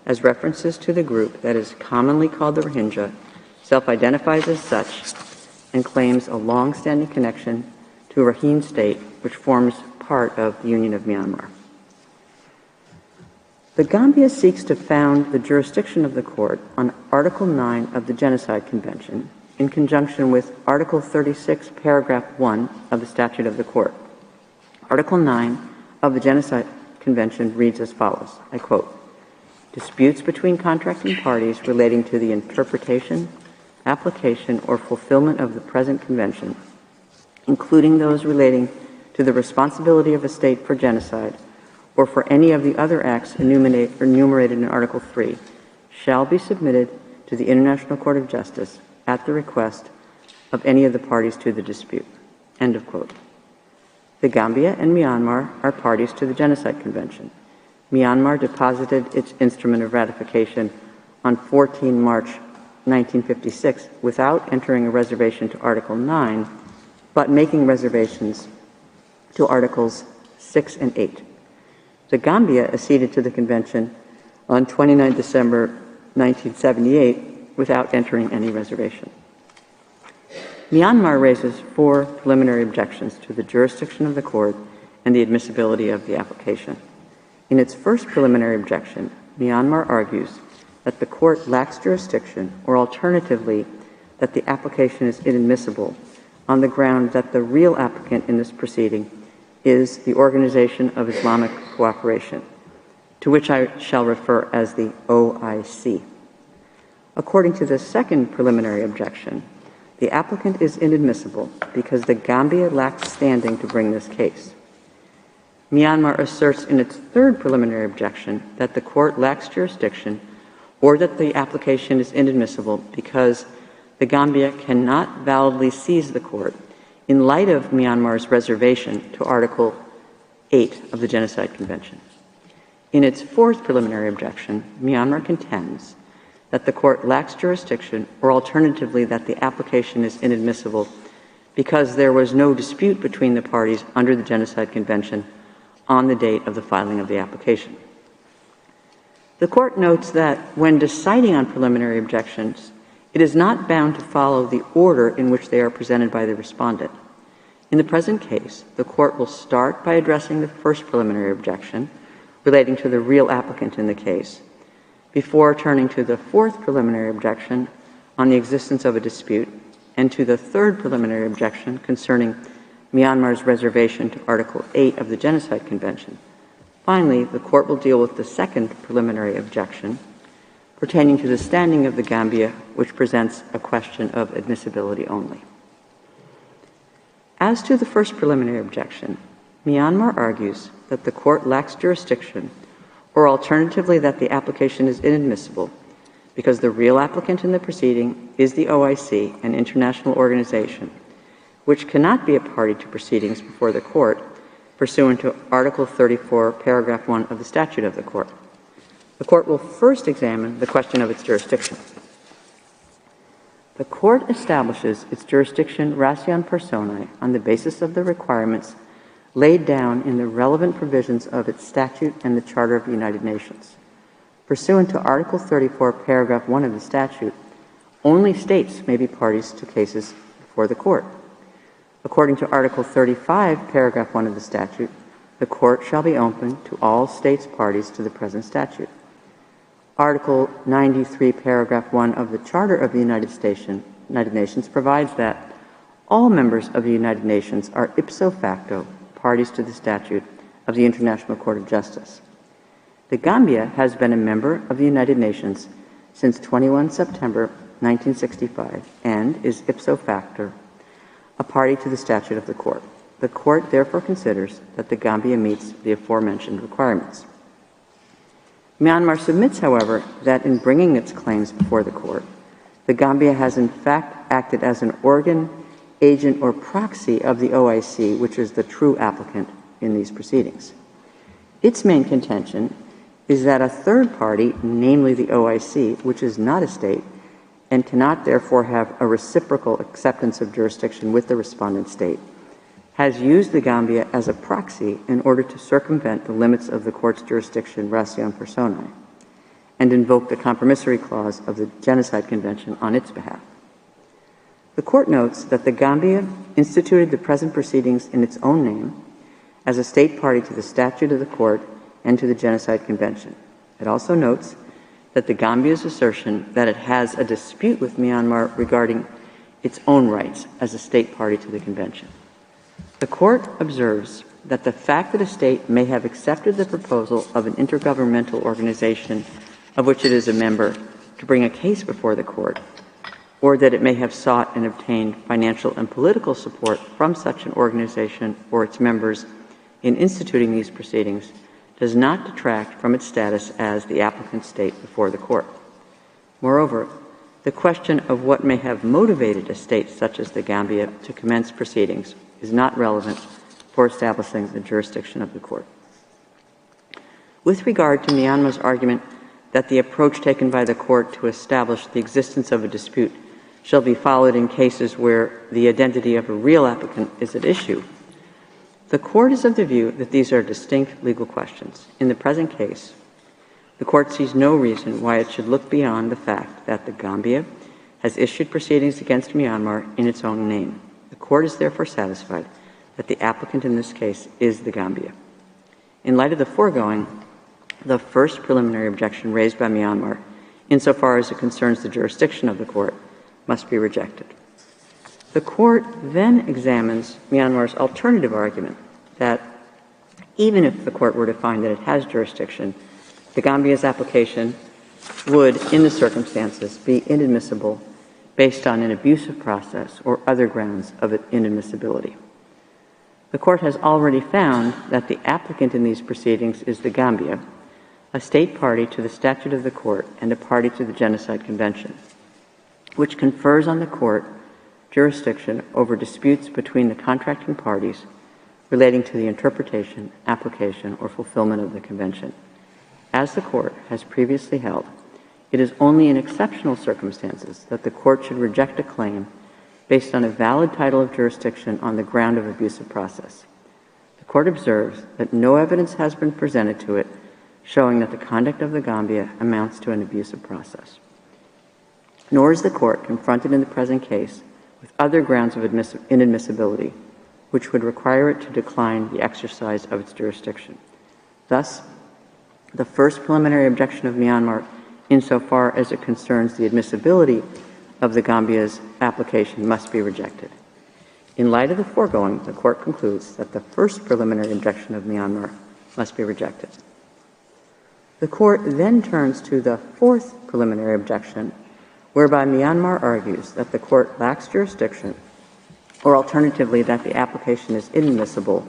as references to the group that is commonly called the Rohingya, self-identifies as such, and claims a long-standing connection to a Rakhine state which forms part of the Union of Myanmar. The Gambia seeks to found the jurisdiction of the court on Article 9 of the Genocide Convention in conjunction with Article 36, Paragraph 1 of the Statute of the Court. Article 9 of the Genocide Convention reads as follows, I quote, "Disputes between contracting parties relating to the interpretation, application, or fulfillment of the present convention, including those relating to the responsibility of a state for genocide or for any of the other acts enumerated in Article 3, shall be submitted to the International Court of Justice at the request of any of the parties to the dispute." End of quote. The Gambia and Myanmar are parties to the Genocide Convention. Myanmar deposited its instrument of ratification on 14 March 1956 without entering a reservation to Article 9, but making reservations to Articles 6 and 8. The Gambia acceded to the Convention on 29 December 1978 without entering any reservation. Myanmar raises 4 preliminary objections to the jurisdiction of the court and the admissibility of the application. In its first preliminary objection, Myanmar argues that the court lacks jurisdiction, or alternatively, that the application is inadmissible on the ground that the real applicant in this proceeding is the Organization of Islamic Cooperation, to which I shall refer as the OIC. According to the second preliminary objection, the applicant is inadmissible because the Gambia lacks standing to bring this case. Myanmar asserts in its third preliminary objection that the court lacks jurisdiction or that the application is inadmissible because the Gambia cannot validly seize the court in light of Myanmar's reservation to Article 8 of the Genocide Convention. In its fourth preliminary objection, Myanmar contends that the court lacks jurisdiction, or alternatively that the application is inadmissible because there was no dispute between the parties under the Genocide Convention on the date of the filing of the application. The court notes that when deciding on preliminary objections, it is not bound to follow the order in which they are presented by the respondent. In the present case, the court will start by addressing the first preliminary objection relating to the real applicant in the case, before turning to the fourth preliminary objection on the existence of a dispute, and to the third preliminary objection concerning Myanmar's reservation to Article 8 of the Genocide Convention. Finally, the court will deal with the second preliminary objection pertaining to the standing of the Gambia, which presents a question of admissibility only. As to the first preliminary objection, Myanmar argues that the court lacks jurisdiction, or alternatively that the application is inadmissible because the real applicant in the proceeding is the OIC, an international organization, which cannot be a party to proceedings before the court pursuant to Article 34, Paragraph 1 of the Statute of the Court. The court will first examine the question of its jurisdiction. The court establishes its jurisdiction ration personae on the basis of the requirements laid down in the relevant provisions of its statute and the Charter of the United Nations. Pursuant to Article 34, Paragraph 1 of the statute, only states may be parties to cases before the court. According to Article 35, Paragraph 1 of the statute, the court shall be open to all states parties to the present statute. Article 93, Paragraph 1 of the Charter of the United Nations provides that all members of the United Nations are ipso facto parties to the statute of the International Court of Justice. The Gambia has been a member of the United Nations since 21 September 1965 and is ipso facto a party to the statute of the court. The court therefore considers that the Gambia meets the aforementioned requirements. Myanmar submits, however, that in bringing its claims before the court, the Gambia has in fact acted as an organ, agent, or proxy of the OIC, which is the true applicant in these proceedings. Its main contention is that a third party, namely the OIC, which is not a state, and cannot therefore have a reciprocal acceptance of jurisdiction with the respondent state, has used the Gambia as a proxy in order to circumvent the limits of the court's jurisdiction ration personae. and invoke the compromissory clause of the Genocide Convention on its behalf. The Court notes that the Gambia instituted the present proceedings in its own name as a state party to the statute of the Court and to the Genocide Convention. It also notes that the Gambia's assertion that it has a dispute with Myanmar regarding its own rights as a state party to the Convention. The Court observes that the fact that a state may have accepted the proposal of an intergovernmental organization of which it is a member to bring a case before the Court, or that it may have sought and obtained financial and political support from such an organization or its members in instituting these proceedings, does not detract from its status as the applicant state before the Court. Moreover, the question of what may have motivated a state such as the Gambia to commence proceedings is not relevant for establishing the jurisdiction of the Court. With regard to Myanmar's argument that the approach taken by the Court to establish the existence of a dispute shall be followed in cases where the identity of a real applicant is at issue, the Court is of the view that these are distinct legal questions. In the present case, the Court sees no reason why it should look beyond the fact that the Gambia has issued proceedings against Myanmar in its own name. The Court is therefore satisfied that the applicant in this case is the Gambia. In light of the foregoing, the first preliminary objection raised by Myanmar, insofar as it concerns the jurisdiction of the Court, must be rejected. The Court then examines Myanmar's alternative argument that even if the Court were to find that it has jurisdiction, the Gambia's application would, in the circumstances, be inadmissible based on an abusive process or other grounds of inadmissibility. The Court has already found that the applicant in these proceedings is the Gambia, a state party to the statute of the Court and a party to the Genocide Convention, which confers on the Court jurisdiction over disputes between the contracting parties relating to the interpretation, application, or fulfillment of the Convention. As the Court has previously held, it is only in exceptional circumstances that the Court should reject a claim based on a valid title of jurisdiction on the ground of abusive process. The Court observes that no evidence has been presented to it showing that the conduct of the Gambia amounts to an abusive process. Nor is the Court confronted in the present case with other grounds of inadmissibility, which would require it to decline the exercise of its jurisdiction. Thus, the first preliminary objection of Myanmar, insofar as it concerns the admissibility of the Gambia's application, must be rejected. In light of the foregoing, the Court concludes that the first preliminary objection of Myanmar must be rejected. The Court then turns to the fourth preliminary objection, whereby Myanmar argues that the Court lacks jurisdiction, or alternatively that the application is inadmissible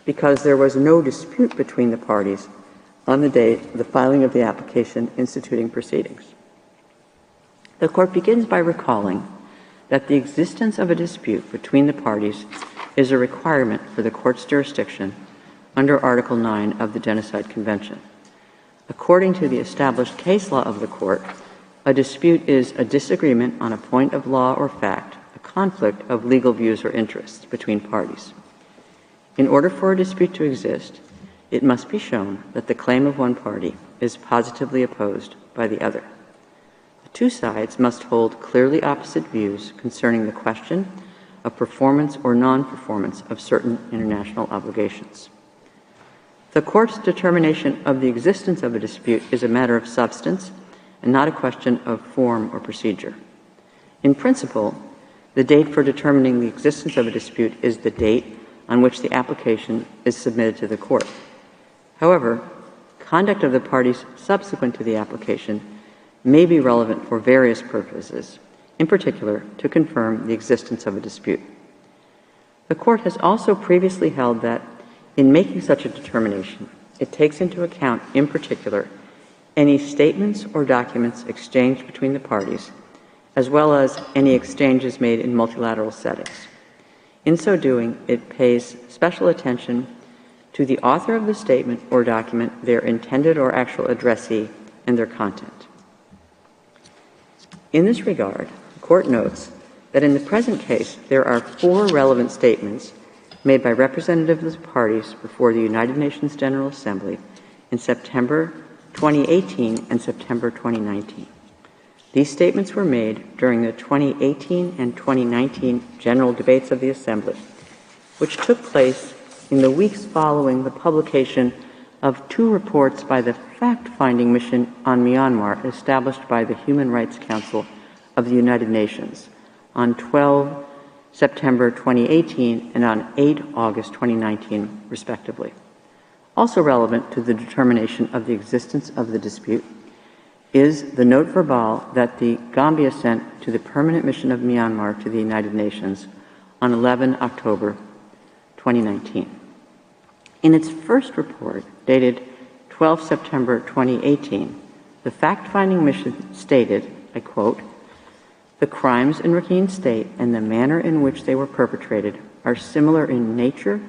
because there was no dispute between the parties on the date of the filing of the application instituting proceedings. The Court begins by recalling that the existence of a dispute between the parties is a requirement for the Court's jurisdiction under Article 9 of the Genocide Convention. According to the established case law of the Court, a dispute is a disagreement on a point of law or fact, a conflict of legal views or interests between parties. In order for a dispute to exist, it must be shown that the claim of one party is positively opposed by the other. The two sides must hold clearly opposite views concerning the question of performance or non-performance of certain international obligations. The Court's determination of the existence of a dispute is a matter of substance and not a question of form or procedure. In principle, the date for determining the existence of a dispute is the date on which the application is submitted to the Court. However, conduct of the parties subsequent to the application may be relevant for various purposes, in particular to confirm the existence of a dispute. The Court has also previously held that in making such a determination, it takes into account, in particular, any statements or documents exchanged between the parties, as well as any exchanges made in multilateral settings. In so doing, it pays special attention to the author of the statement or document, their intended or actual addressee, and their content. In this regard, the Court notes that in the present case, there are 4 relevant statements made by representatives of the parties before the United Nations General Assembly in September 2018 and September 2019. These statements were made during the 2018 and 2019 general debates of the Assembly, which took place in the weeks following the publication of two reports by the fact-finding mission on Myanmar established by the Human Rights Council of the United Nations on 12 September 2018 and on 8 August 2019, respectively. Also relevant to the determination of the existence of the dispute is the note verbal that the Gambia sent to the Permanent Mission of Myanmar to the United Nations on 11 October 2019. In its first report, dated 12 September 2018, the fact-finding mission stated, I quote, "The crimes in Rakhine State and the manner in which they were perpetrated are similar in nature,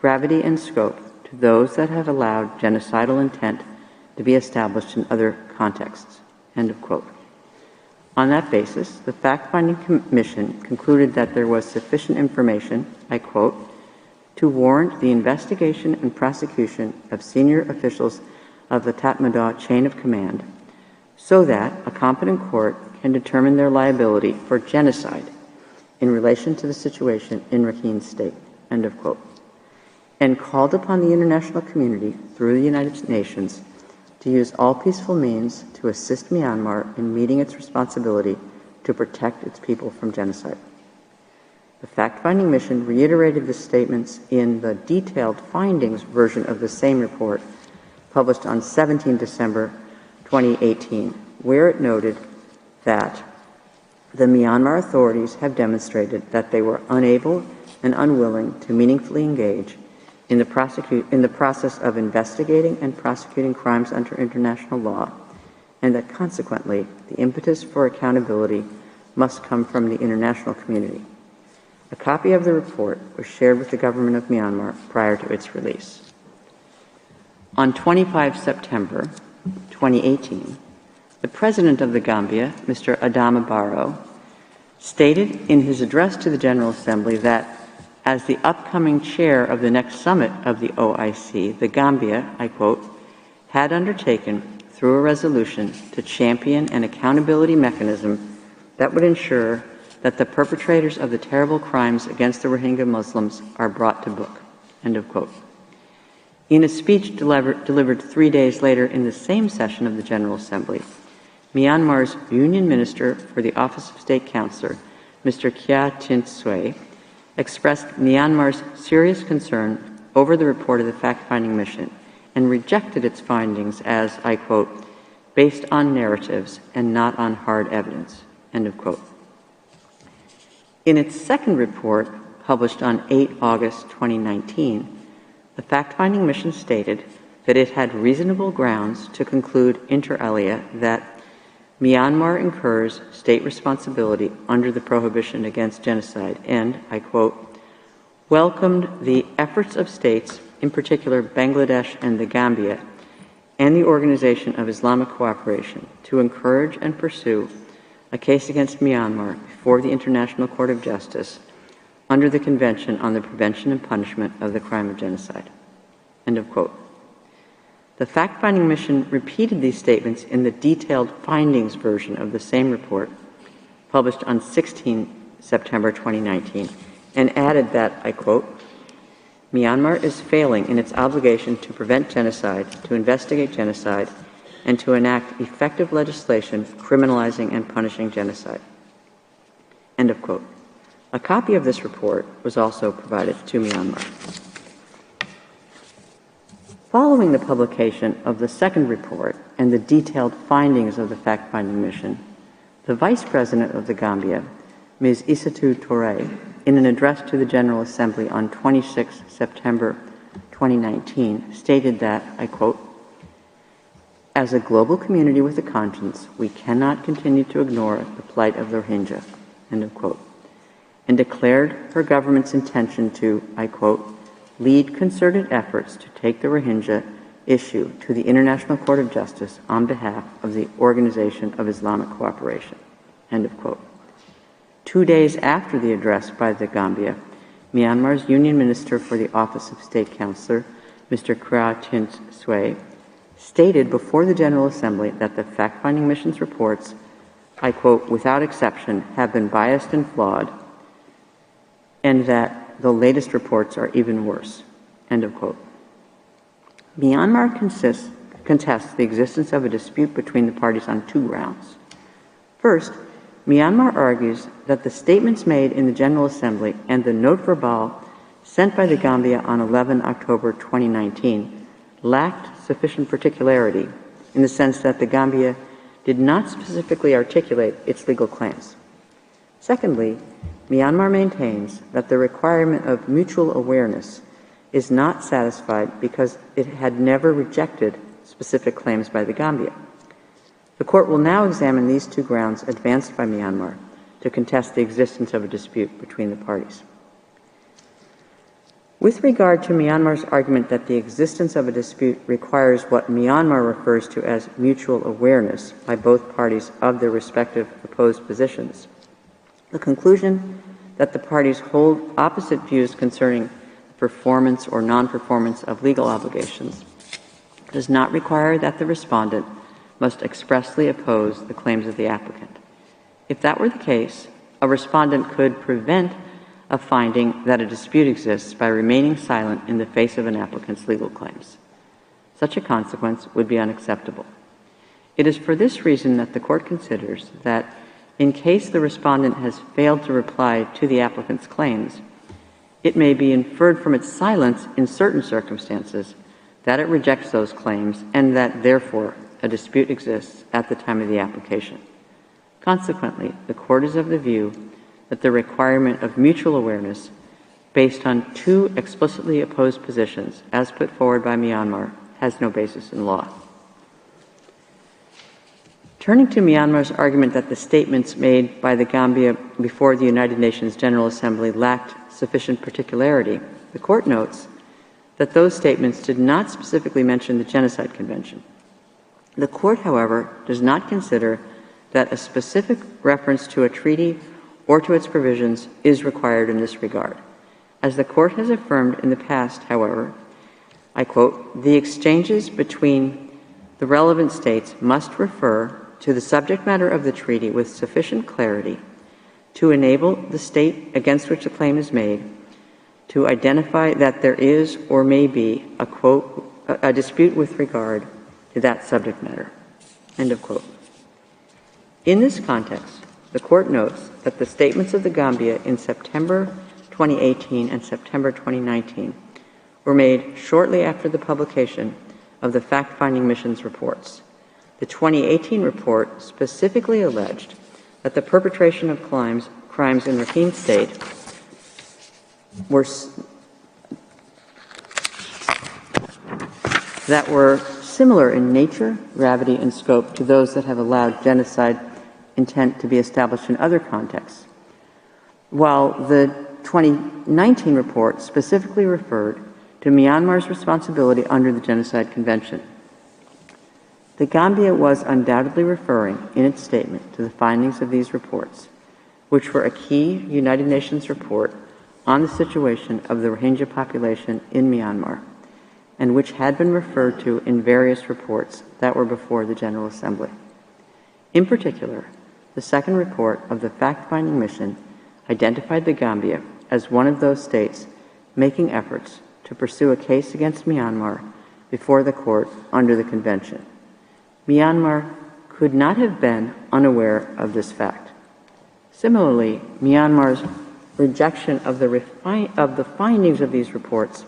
gravity, and scope to those that have allowed genocidal intent to be established in other contexts." End of quote. On that basis, the fact-finding commission concluded that there was sufficient information, I quote, "to warrant the investigation and prosecution of senior officials of the Tatmadaw chain of command so that a competent court can determine their liability for genocide in relation to the situation in Rakhine State." End of quote. And called upon the international community through the United Nations to use all peaceful means to assist Myanmar in meeting its responsibility to protect its people from genocide. The fact-finding mission reiterated the statements in the detailed findings version of the same report published on 17 December 2018, where it noted that the Myanmar authorities have demonstrated that they were unable and unwilling to meaningfully engage in the process of investigating and prosecuting crimes under international law, and that consequently the impetus for accountability must come from the international community. A copy of the report was shared with the government of Myanmar prior to its release. On 25 September 2018, the President of the Gambia, Mr. Adama Barrow, stated in his address to the General Assembly that as the upcoming chair of the next summit of the OIC, the Gambia, I quote, had undertaken through a resolution to champion an accountability mechanism that would ensure that the perpetrators of the terrible crimes against the Rohingya Muslims are brought to book. End of quote. In a speech delivered 3 days later in the same session of the General Assembly, Myanmar's Union Minister for the Office of State Counselor, Mr. Kya Tint Sui, expressed Myanmar's serious concern over the report of the fact-finding mission and rejected its findings as, I quote, "based on narratives and not on hard evidence." End of quote. In its second report, published on 8 August 2019, the fact-finding mission stated that it had reasonable grounds to conclude inter alia that Myanmar incurs state responsibility under the prohibition against genocide and, I quote, "welcomed the efforts of states, in particular Bangladesh and the Gambia, and the Organization of Islamic Cooperation to encourage and pursue a case against Myanmar before the International Court of Justice under the Convention on the Prevention and Punishment of the Crime of Genocide." End of quote. The fact-finding mission repeated these statements in the detailed findings version of the same report, published on 16 September 2019, and added that, I quote, "Myanmar is failing in its obligation to prevent genocide, to investigate genocide, and to enact effective legislation criminalizing and punishing genocide." End of quote. A copy of this report was also provided to Myanmar. Following the publication of the second report and the detailed findings of the fact-finding mission, the Vice President of the Gambia, Ms. Isatou Touré, in an address to the General Assembly on 26 September 2019, stated that, I quote, "As a global community with a conscience, we cannot continue to ignore the plight of the Rohingya," end of quote, and declared her government's intention to, I quote, "lead concerted efforts to take the Rohingya issue to the International Court of Justice on behalf of the Organization of Islamic Cooperation," end of quote. 2 days after the address by the Gambia, Myanmar's Union Minister for the Office of State Counselor, Mr. Kra Tint Sui, stated before the General Assembly that the fact-finding mission's reports, I quote, without exception, have been biased and flawed, and that the latest reports are even worse, end of quote. Myanmar contests the existence of a dispute between the parties on two grounds. First, Myanmar argues that the statements made in the General Assembly and the note verbale sent by the Gambia on 11 October 2019 lacked sufficient particularity in the sense that the Gambia did not specifically articulate its legal claims. Secondly, Myanmar maintains that the requirement of mutual awareness is not satisfied because it had never rejected specific claims by the Gambia. The court will now examine these two grounds advanced by Myanmar to contest the existence of a dispute between the parties. With regard to Myanmar's argument that the existence of a dispute requires what Myanmar refers to as mutual awareness by both parties of their respective opposed positions, the conclusion that the parties hold opposite views concerning the performance or non-performance of legal obligations does not require that the respondent must expressly oppose the claims of the applicant. If that were the case, a respondent could prevent a finding that a dispute exists by remaining silent in the face of an applicant's legal claims. Such a consequence would be unacceptable. It is for this reason that the court considers that in case the respondent has failed to reply to the applicant's claims, it may be inferred from its silence in certain circumstances that it rejects those claims and that, therefore, a dispute exists at the time of the application. Consequently, the court is of the view that the requirement of mutual awareness based on two explicitly opposed positions, as put forward by Myanmar, has no basis in law. Turning to Myanmar's argument that the statements made by the Gambia before the United Nations General Assembly lacked sufficient particularity, the court notes that those statements did not specifically mention the Genocide Convention. The court, however, does not consider that a specific reference to a treaty or to its provisions is required in this regard. As the court has affirmed in the past, however, I quote, the exchanges between the relevant states must refer to the subject matter of the treaty with sufficient clarity to enable the state against which a claim is made to identify that there is or may be a, quote, a dispute with regard to that subject matter, end of quote. In this context, the court notes that the statements of the Gambia in September 2018 and September 2019 were made shortly after the publication of the fact-finding mission's reports. The 2018 report specifically alleged that the perpetration of crimes in Rakhine State that were similar in nature, gravity, and scope to those that have allowed genocide intent to be established in other contexts, while the 2019 report specifically referred to Myanmar's responsibility under the Genocide Convention. The Gambia was undoubtedly referring in its statement to the findings of these reports, which were a key United Nations report on the situation of the Rohingya population in Myanmar, and which had been referred to in various reports that were before the General Assembly. In particular, the second report of the fact-finding mission identified the Gambia as one of those states making efforts to pursue a case against Myanmar before the court under the convention. Myanmar could not have been unaware of this fact. Similarly, Myanmar's rejection of the findings of these reports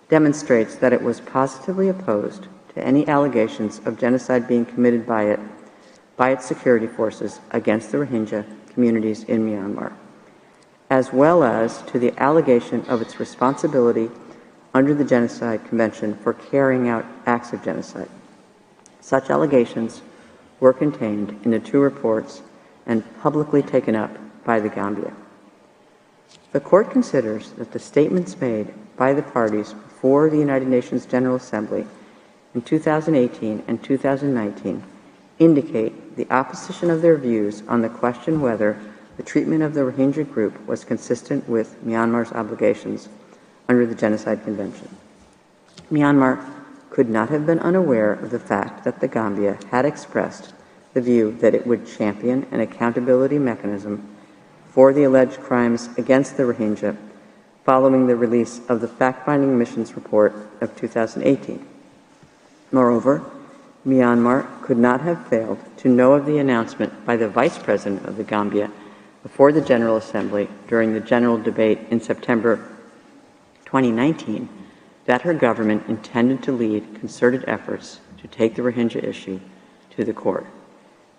demonstrates that it was positively opposed to any allegations of genocide being committed by its security forces against the Rohingya communities in Myanmar, as well as to the allegation of its responsibility under the Genocide Convention for carrying out acts of genocide. Such allegations were contained in the two reports and publicly taken up by the Gambia. The court considers that the statements made by the parties before the United Nations General Assembly in 2018 and 2019 indicate the opposition of their views on the question whether the treatment of the Rohingya group was consistent with Myanmar's obligations under the Genocide Convention. Myanmar could not have been unaware of the fact that the Gambia had expressed the view that it would champion an accountability mechanism for the alleged crimes against the Rohingya following the release of the fact-finding mission's report of 2018. Moreover, Myanmar could not have failed to know of the announcement by the Vice President of the Gambia before the General Assembly during the general debate in September 2019 that her government intended to lead concerted efforts to take the Rohingya issue to the court.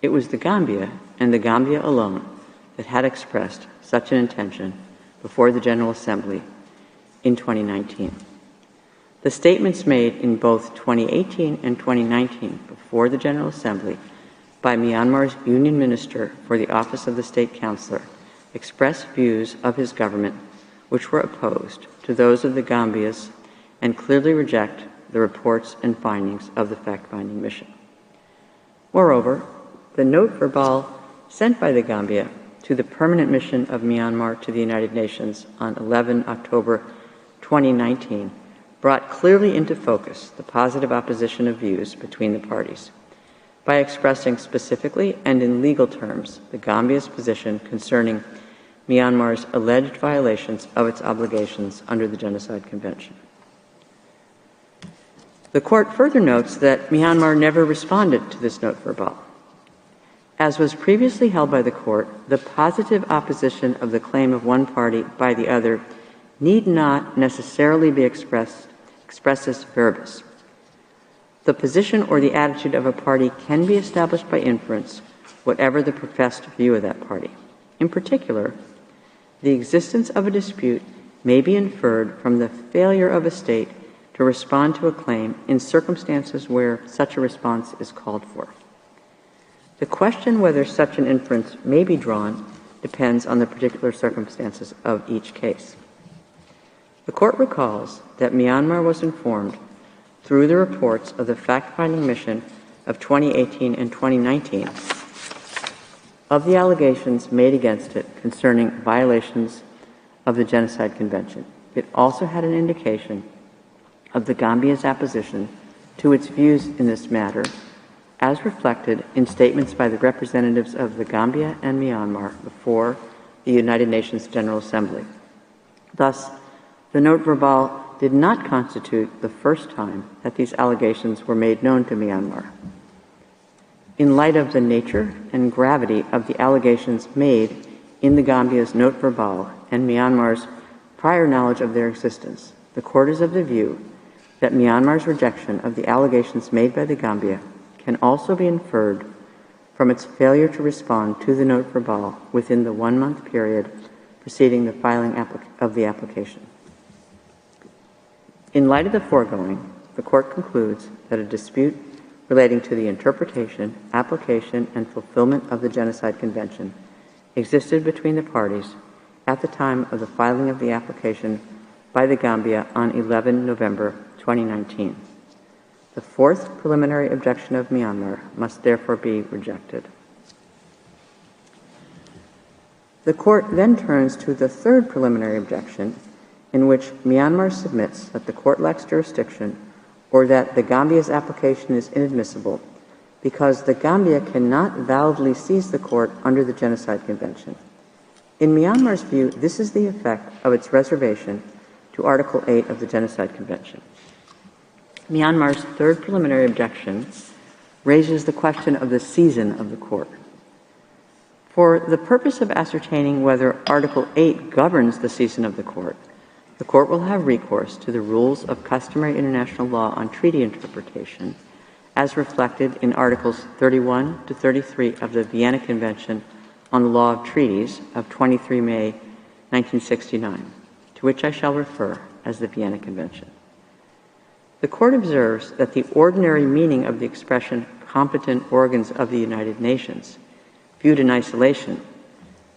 It was the Gambia, and the Gambia alone, that had expressed such an intention before the General Assembly in 2019. The statements made in both 2018 and 2019 before the General Assembly by Myanmar's Union Minister for the Office of the State Councillor expressed views of his government which were opposed to those of the Gambia's and clearly reject the reports and findings of the fact-finding mission. Moreover, the note verbal sent by the Gambia to the permanent mission of Myanmar to the United Nations on 11 October 2019 brought clearly into focus the positive opposition of views between the parties by expressing specifically and in legal terms the Gambia's position concerning Myanmar's alleged violations of its obligations under the Genocide Convention. The court further notes that Myanmar never responded to this note verbal. As was previously held by the court, the positive opposition of the claim of one party by the other need not necessarily be expressus verbis. The position or the attitude of a party can be established by inference, whatever the professed view of that party. In particular, the existence of a dispute may be inferred from the failure of a state to respond to a claim in circumstances where such a response is called for. The question whether such an inference may be drawn depends on the particular circumstances of each case. The court recalls that Myanmar was informed through the reports of the fact-finding mission of 2018 and 2019 of the allegations made against it concerning violations of the Genocide Convention. It also had an indication of the Gambia's opposition to its views in this matter, as reflected in statements by the representatives of the Gambia and Myanmar before the United Nations General Assembly. Thus, the note verbal did not constitute the first time that these allegations were made known to Myanmar. In light of the nature and gravity of the allegations made in the Gambia's note verbal and Myanmar's prior knowledge of their existence, the court is of the view that Myanmar's rejection of the allegations made by the Gambia can also be inferred from its failure to respond to the note verbal within the 1-month period preceding the filing of the application. In light of the foregoing, the court concludes that a dispute relating to the interpretation, application, and fulfillment of the Genocide Convention existed between the parties at the time of the filing of the application by the Gambia on 11 November 2019. The fourth preliminary objection of Myanmar must therefore be rejected. The court then turns to the third preliminary objection, in which Myanmar submits that the court lacks jurisdiction or that the Gambia's application is inadmissible because the Gambia cannot validly seize the court under the Genocide Convention. In Myanmar's view, this is the effect of its reservation to Article 8 of the Genocide Convention. Myanmar's third preliminary objection raises the question of the season of the court. For the purpose of ascertaining whether Article 8 governs the season of the court will have recourse to the rules of customary international law on treaty interpretation, as reflected in Articles 31 to 33 of the Vienna Convention on the Law of Treaties of 23 May 1969, to which I shall refer as the Vienna Convention. The court observes that the ordinary meaning of the expression competent organs of the United Nations, viewed in isolation,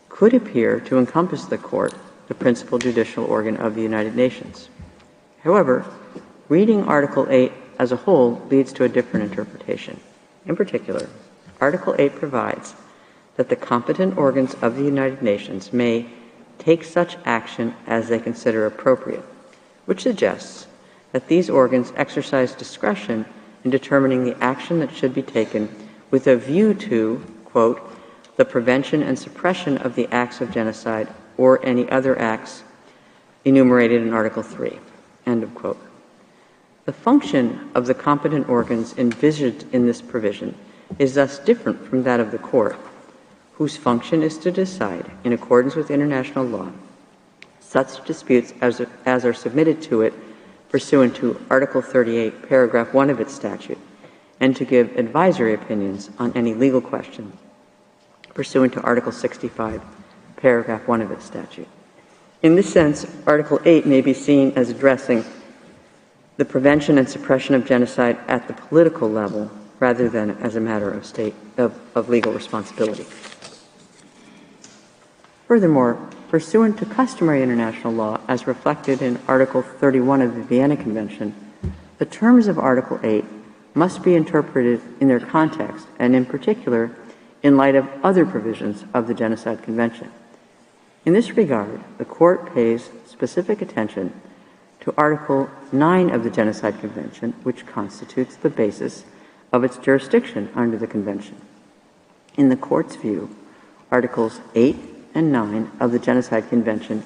could appear to encompass the court, the principal judicial organ of the United Nations. However, reading Article 8 as a whole leads to a different interpretation. In particular, Article 8 provides that the competent organs of the United Nations may take such action as they consider appropriate, which suggests that these organs exercise discretion in determining the action that should be taken with a view to, quote, the prevention and suppression of the acts of genocide or any other acts enumerated in Article 3, end of quote. The function of the competent organs envisaged in this provision is thus different from that of the court, whose function is to decide, in accordance with international law, such disputes as are submitted to it pursuant to Article 38, paragraph 1 of its statute, and to give advisory opinions on any legal question pursuant to Article 65, paragraph 1 of its statute. In this sense, Article 8 may be seen as addressing the prevention and suppression of genocide at the political level rather than as a matter of legal responsibility. Furthermore, pursuant to customary international law as reflected in Article 31 of the Vienna Convention, the terms of Article 8 must be interpreted in their context and in particular in light of other provisions of the Genocide Convention. In this regard, the Court pays specific attention to Article 9 of the Genocide Convention, which constitutes the basis of its jurisdiction under the Convention. In the Court's view, Articles 8 and 9 of the Genocide Convention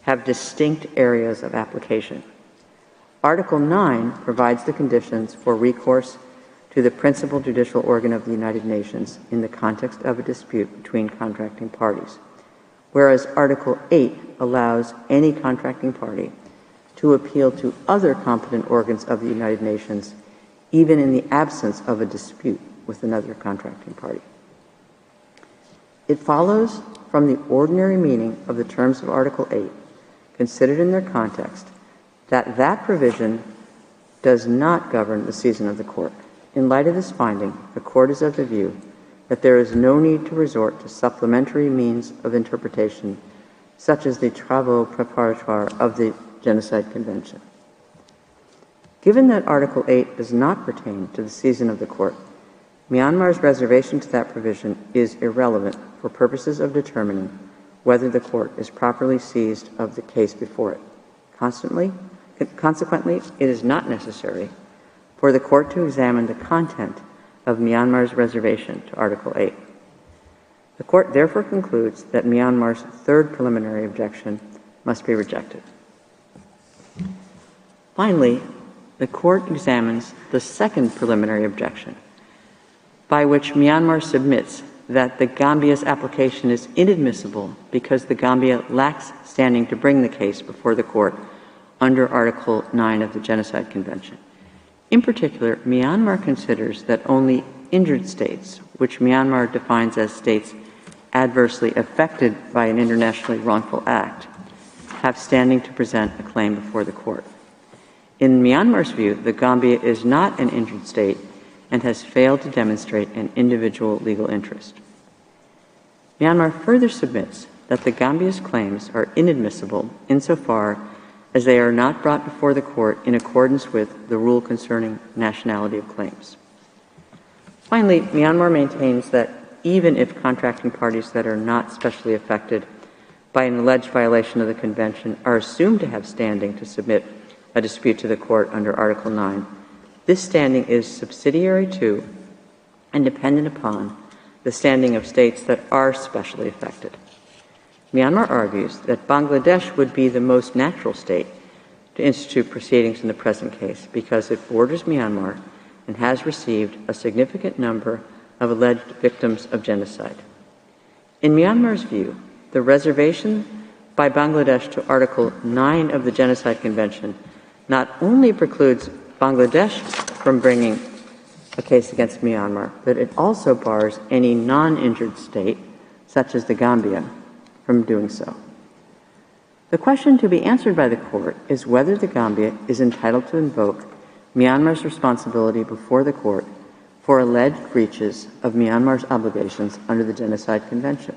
have distinct areas of application. Article 9 provides the conditions for recourse to the principal judicial organ of the United Nations in the context of a dispute between contracting parties, whereas Article 8 allows any contracting party to appeal to other competent organs of the United Nations, even in the absence of a dispute with another contracting party. It follows from the ordinary meaning of the terms of Article 8, considered in their context, that that provision does not govern the season of the court. In light of this finding, the Court is of the view that there is no need to resort to supplementary means of interpretation, such as the travaux préparatoires of the Genocide Convention. Given that Article 8 does not pertain to the season of the court, Myanmar's reservation to that provision is irrelevant for purposes of determining whether the court is properly seized of the case before it. Consequently, it is not necessary for the court to examine the content of Myanmar's reservation to Article 8. The court therefore concludes that Myanmar's third preliminary objection must be rejected. Finally, the court examines the second preliminary objection, by which Myanmar submits that the Gambia's application is inadmissible because the Gambia lacks standing to bring the case before the court under Article 9 of the Genocide Convention. In particular, Myanmar considers that only injured states, which Myanmar defines as states adversely affected by an internationally wrongful act, have standing to present a claim before the court. In Myanmar's view, the Gambia is not an injured state and has failed to demonstrate an individual legal interest. Myanmar further submits that the Gambia's claims are inadmissible insofar as they are not brought before the court in accordance with the rule concerning nationality of claims. Finally, Myanmar maintains that even if contracting parties that are not specially affected by an alleged violation of the Convention are assumed to have standing to submit a dispute to the court under Article 9, this standing is subsidiary to and dependent upon the standing of states that are specially affected. Myanmar argues that Bangladesh would be the most natural state to institute proceedings in the present case because it borders Myanmar and has received a significant number of alleged victims of genocide. In Myanmar's view, the reservation by Bangladesh to Article 9 of the Genocide Convention not only precludes Bangladesh from bringing a case against Myanmar, but it also bars any non-injured state, such as the Gambia, from doing so. The question to be answered by the court is whether the Gambia is entitled to invoke Myanmar's responsibility before the court for alleged breaches of Myanmar's obligations under the Genocide Convention.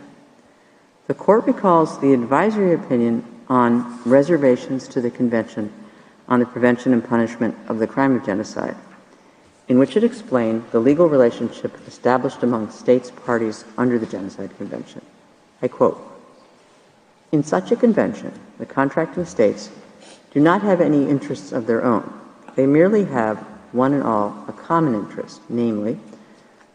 The court recalls the advisory opinion on reservations to the Convention on the Prevention and Punishment of the Crime of Genocide, in which it explained the legal relationship established among states parties under the Genocide Convention. I quote, "In such a convention, the contracting states do not have any interests of their own, they merely have, one and all, a common interest, namely,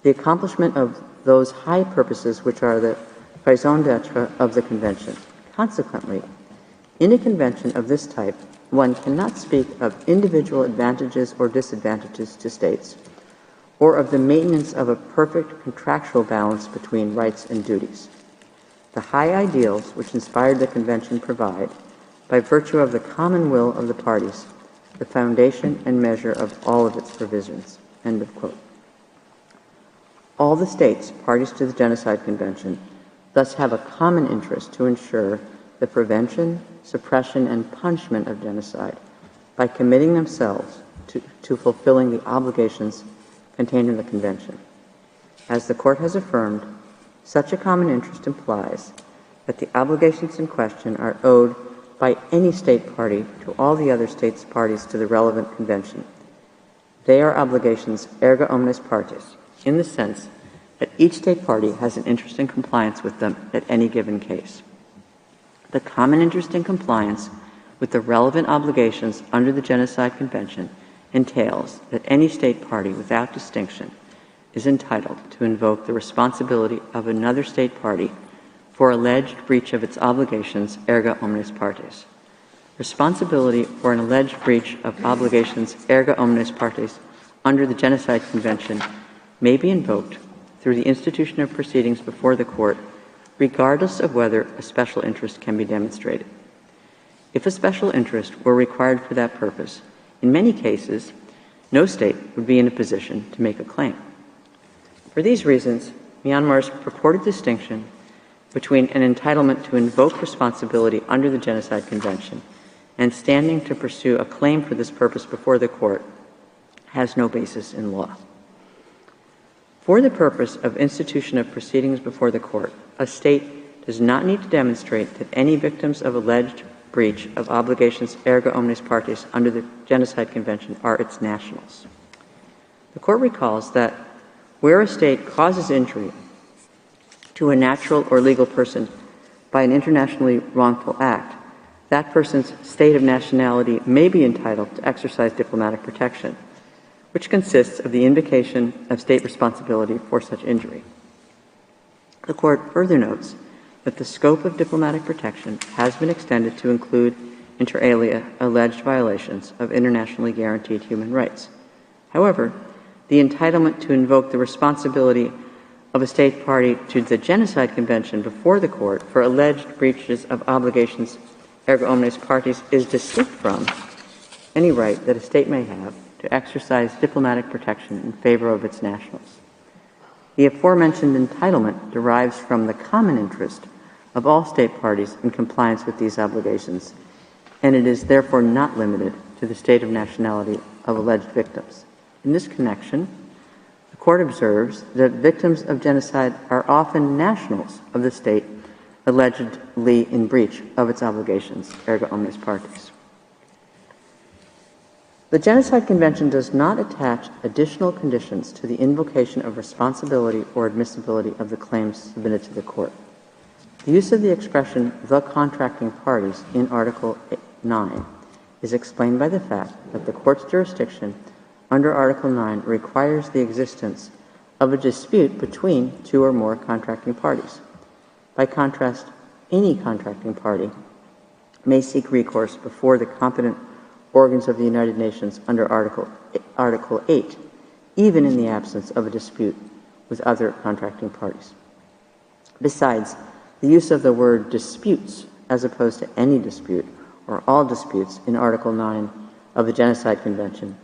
the accomplishment of those high purposes which are the raison d'etre of the Convention. Consequently, in a convention of this type, one cannot speak of individual advantages or disadvantages to states, or of the maintenance of a perfect contractual balance between rights and duties. The high ideals which inspired the Convention provide, by virtue of the common will of the parties, the foundation and measure of all of its provisions." End of quote. All the states parties to the Genocide Convention thus have a common interest to ensure the prevention, suppression, and punishment of genocide by committing themselves to fulfilling the obligations contained in the Convention. As the Court has affirmed, such a common interest implies that the obligations in question are owed by any state party to all the other states parties to the relevant convention. They are obligations erga omnes partes, in the sense that each state party has an interest in compliance with them at any given case. The common interest in compliance with the relevant obligations under the Genocide Convention entails that any state party, without distinction, is entitled to invoke the responsibility of another state party for alleged breach of its obligations erga omnes partes. Responsibility for an alleged breach of obligations erga omnes partes under the Genocide Convention may be invoked through the institution of proceedings before the Court, regardless of whether a special interest can be demonstrated. If a special interest were required for that purpose, in many cases, no state would be in a position to make a claim. For these reasons, Myanmar's purported distinction between an entitlement to invoke responsibility under the Genocide Convention and standing to pursue a claim for this purpose before the Court has no basis in law. For the purpose of institution of proceedings before the Court, a state does not need to demonstrate that any victims of alleged breach of obligations erga omnes partes under the Genocide Convention are its nationals. The Court recalls that where a state causes injury to a natural or legal person by an internationally wrongful act, that person's state of nationality may be entitled to exercise diplomatic protection, which consists of the invocation of state responsibility for such injury. The Court further notes that the scope of diplomatic protection has been extended to include, inter alia, alleged violations of internationally guaranteed human rights. However, the entitlement to invoke the responsibility of a state party to the Genocide Convention before the Court for alleged breaches of obligations erga omnes partes is distinct from any right that a state may have to exercise diplomatic protection in favor of its nationals. The aforementioned entitlement derives from the common interest of all state parties in compliance with these obligations, and it is therefore not limited to the state of nationality of alleged victims. In this connection, the Court observes that victims of genocide are often nationals of the state allegedly in breach of its obligations erga omnes partes. The Genocide Convention does not attach additional conditions to the invocation of responsibility or admissibility of the claims submitted to the Court. The use of the expression "the contracting parties" in Article 9 is explained by the fact that the Court's jurisdiction under Article 9 requires the existence of a dispute between two or more contracting parties. By contrast, any contracting party may seek recourse before the competent organs of the United Nations under Article 8, even in the absence of a dispute with other contracting parties. Besides, the use of the word disputes as opposed to any dispute or all disputes in Article 9 of the Genocide Convention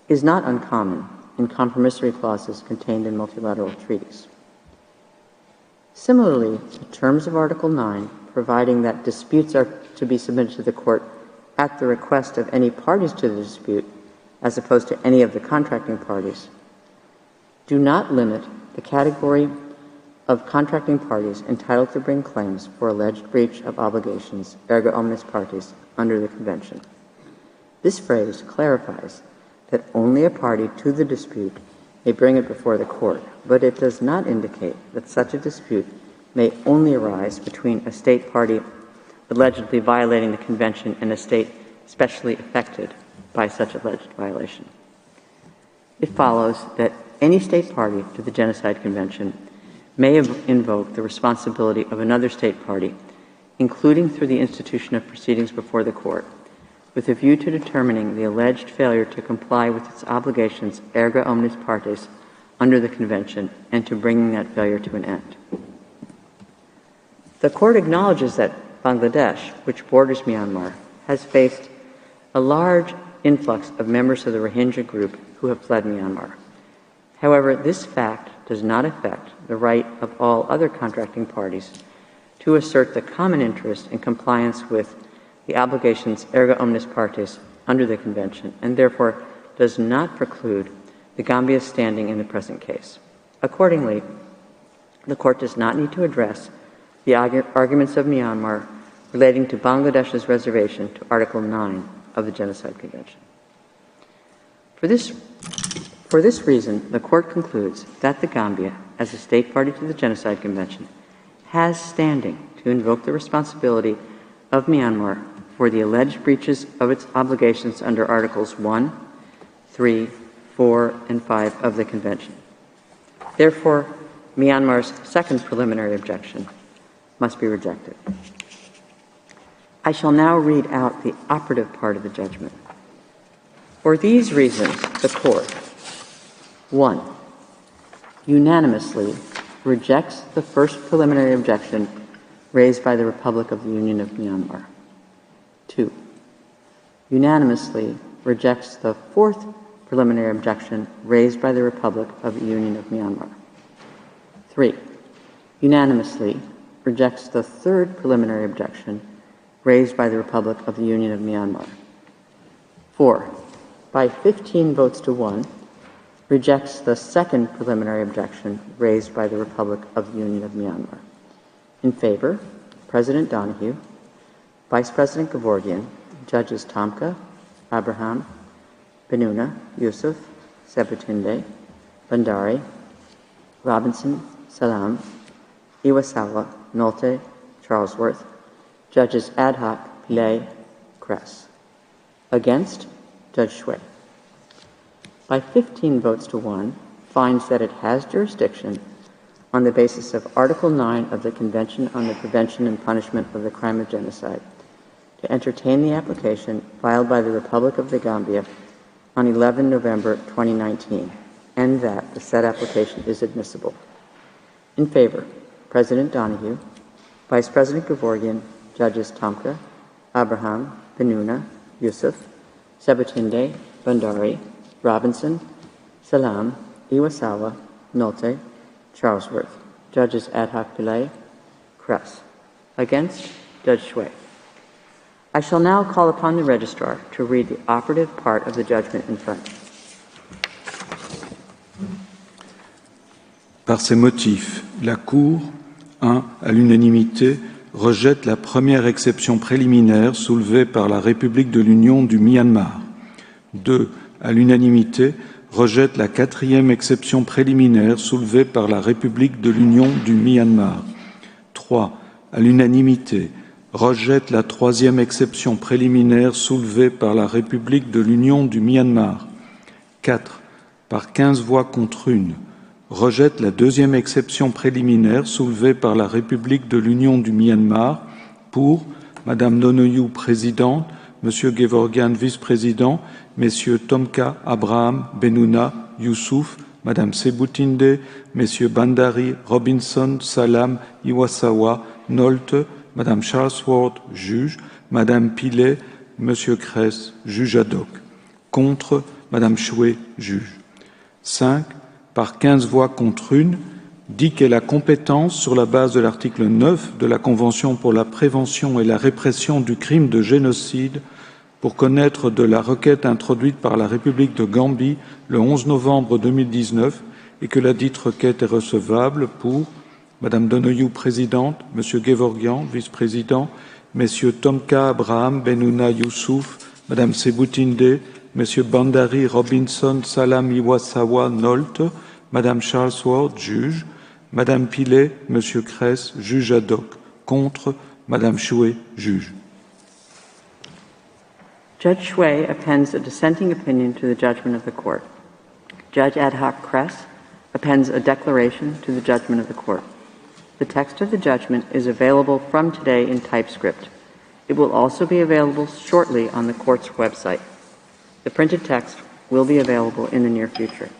is not uncommon in compromissory clauses contained in multilateral treaties. Similarly, the terms of Article 9, providing that disputes are to be submitted to the Court at the request of any parties to the dispute, as opposed to any of the contracting parties, do not limit the category of contracting parties entitled to bring claims for alleged breach of obligations erga omnes partes under the Convention. This phrase clarifies that only a party to the dispute may bring it before the Court, but it does not indicate that such a dispute may only arise between a state party allegedly violating the Convention and a state specially affected by such alleged violation. It follows that any state party to the Genocide Convention may invoke the responsibility of another state party, including through the institution of proceedings before the court, with a view to determining the alleged failure to comply with its obligations erga omnes partes under the Convention and to bringing that failure to an end. The court acknowledges that Bangladesh, which borders Myanmar, has faced a large influx of members of the Rohingya group who have fled Myanmar. However, this fact does not affect the right of all other contracting parties to assert the common interest in compliance with the obligations erga omnes partes under the Convention, and therefore does not preclude the Gambia's standing in the present case. Accordingly, the court does not need to address the arguments of Myanmar relating to Bangladesh's reservation to Article 9 of the Genocide Convention. For this reason, the court concludes that the Gambia, as a state party to the Genocide Convention, has standing to invoke the responsibility of Myanmar for the alleged breaches of its obligations under Articles 1, 3, 4, and 5 of the Convention. Therefore, Myanmar's second preliminary objection must be rejected. I shall now read out the operative part of the judgment. For these reasons, the court, 1, unanimously rejects the first preliminary objection raised by the Republic of the Union of Myanmar. 2, unanimously rejects the fourth preliminary objection raised by the Republic of the Union of Myanmar. 3, unanimously rejects the third preliminary objection raised by the Republic of the Union of Myanmar. 4, by 15 votes to 1, rejects the second preliminary objection raised by the Republic of the Union of Myanmar. In favor, President Donahue, Vice President Gevorgyan, Judges Tomka, Abraham, Benuna, Yusuf, Sebutinde, Bandari, Robinson, Salam, Iwasawa, Nolte, Charlesworth, Judges Ad hoc, Pillay, Kress. Against, Judge Shui. By 15 votes to 1, finds that it has jurisdiction on the basis of Article 9 of the Convention on the Prevention and Punishment of the Crime of Genocide to entertain the application filed by the Republic of the Gambia on 11 November 2019, and that the said application is admissible. In favor, President Donahue, Vice President Gevorgyan, Judges Tomka, Abraham, Benuna, Yusuf, Sebutinde, Bandari, Robinson, Salam, Iwasawa, Nolte, Charlesworth. Judges Ad hoc Pillay, Kress. Against, Judge Shui. I shall now call upon the Registrar to read the operative part of the judgment in French. Par ces motifs, la Cour, 1. À l'unanimité, rejette la première exception préliminaire soulevée par la République de l'Union du Myanmar. 2. À l'unanimité, rejette la quatrième exception préliminaire soulevée par la République de l'Union du Myanmar. 3. À l'unanimité, rejette la troisième exception préliminaire soulevée par la République de l'Union du Myanmar. 4. Par 15 voix contre 1, rejette la deuxième exception préliminaire soulevée par la République de l'Union du Myanmar pour Madame Nonoyou, présidente, Monsieur Gevorgyan, vice-président, Messieurs Tomka, Abraham, Benuna, Youssouf, Madame Sebutinde, Messieurs Bandari, Robinson, Salam, Iwasawa, Nolte, Madame Charlesworth, juge, Madame Pillay, Monsieur Kress, juge ad hoc. Contre, Madame Chouet, juge. 5. Par 15 voix contre 1, dit qu'elle a compétence sur la base de l'article 9 de la Convention pour la prévention et la répression du crime de génocide pour connaître de la requête introduite par la République de Gambie le 11 novembre 2019 et que la dite requête est recevable pour Madame Donoyou, présidente, Monsieur Gevorgyan, vice-président, Messieurs Tomka, Abraham, Benuna, Youssouf, Madame Sebutinde, Messieurs Bandari, Robinson, Salam, Iwasawa, Nolte, Madame Charlesworth, juge, Madame Pillay, Monsieur Kress, juge ad hoc. Contre, Madame Chouet, juge. Judge Shui appends a dissenting opinion to the judgment of the court. Judge Ad hoc Kress appends a declaration to the judgment of the court. The text of the judgment is available from today in TypeScript. It will also be available shortly on the court's website. The printed text will be available in the near future.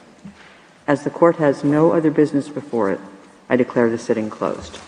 As the court has no other business before it, I declare the sitting closed.